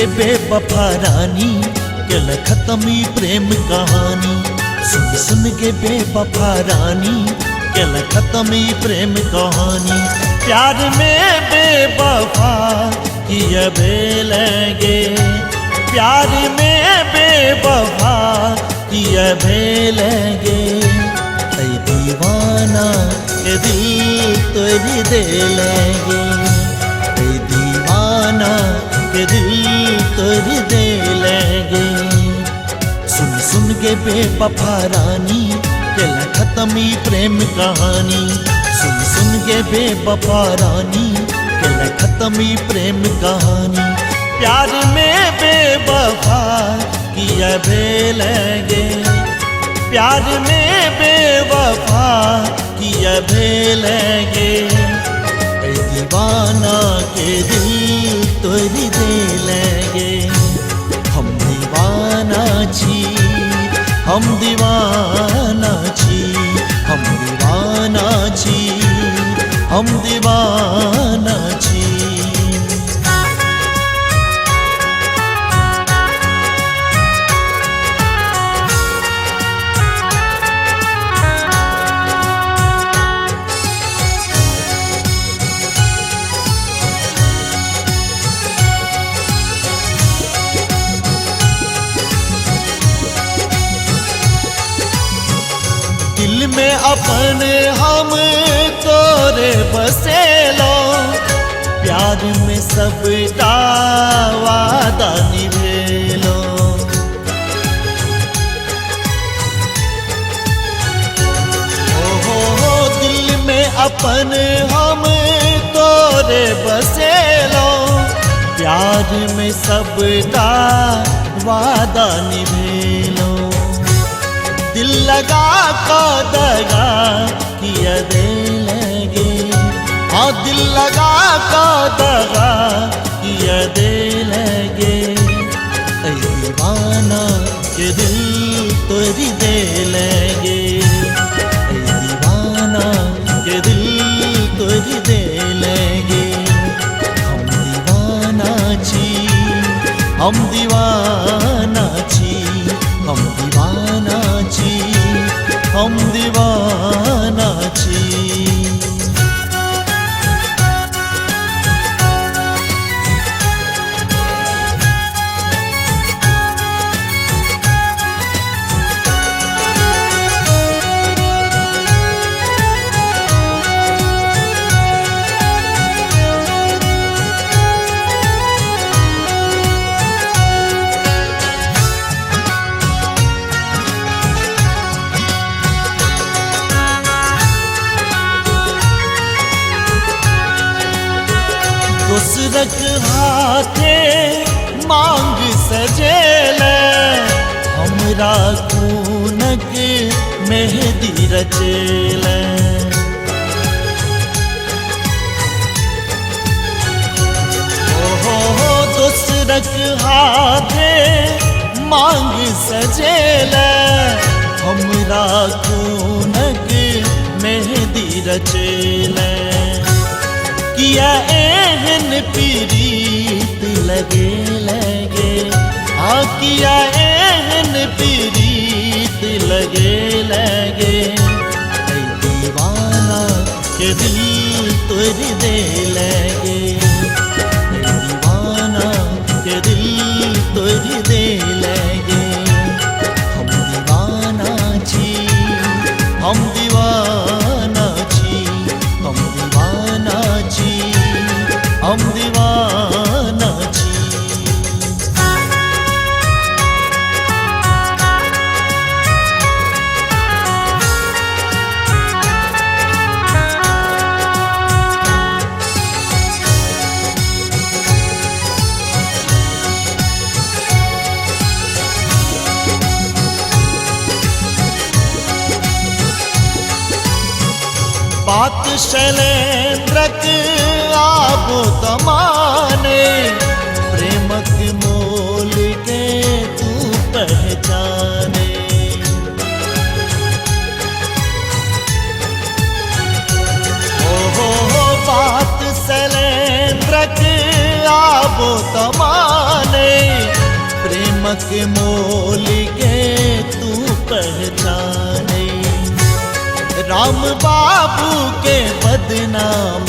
के बेवफा रानी केल खत्मी प्रेम कहानी। सुन के बेवफा रानी केल खत्मी प्रेम कहानी। प्यार में बेवफा किए भेलेंगे, प्यार में बेवफा किए भेलेंगे। ऐ दीवाना के दिल तोड़ दे लेंगे, ऐ दीवाना के दिल तोड़ दे लेंगे। सुन के बेवफा रानी केल खत्मी प्रेम कहानी। सुन के बेवफा रानी केल खत्मी प्रेम कहानी। प्यार में बेवफा किए भेलेंगे, प्यार में बेवफा किए भेलेंगे। ऐ दीवाना के दिल तोड़ दे लेंगे। हम दीवाना छी, हम दीवाना छी, हम दीवाना छी, हम दीवाना छी। दिल में अपने हम तोरे बसेलो, प्यार में सबका वादा निभेलो। हो दिल में अपने हम तोरे बसेलो, प्यार में सबका वादा निभेलो। दिल लगा का दगा किया दे लेंगे, हाँ दिल लगा का दगा किया दे लेंगे। ऐ दीवाना के दिल तोड़ दे लेंगे, ऐ दीवाना के दिल तोड़ दे लेंगे। हम दीवाना छी, हम दीवाना छी, हम दीवाना छी, हम दीवाना छी। दूसरक हाथे मांग सजेले, हमरा खूनक मेहंदी रचेले। हो दूसरक हाथे मांग सजेले, हमरा खूनक मेहंदी रचेले। किया एहन पीड़ित लगे लगे, हाँ किया एहन पीड़ित लगे लगे। ऐ दीवाना के दिल तोड़ दे लेंगे, ऐ दीवाना के दिल तोड़ दे लेंगे। हम दीवाना छी, हम दीवाना छी, हम दीवाना छी, हम दीवाना छी। बात शैलेंद्रक आबो तमाने, प्रेमक मोल के तू पहचाने। हो बात शैलेंद्रक आबो तमाने, के मोल के तू पहचाने। राम बाबू के बदनाम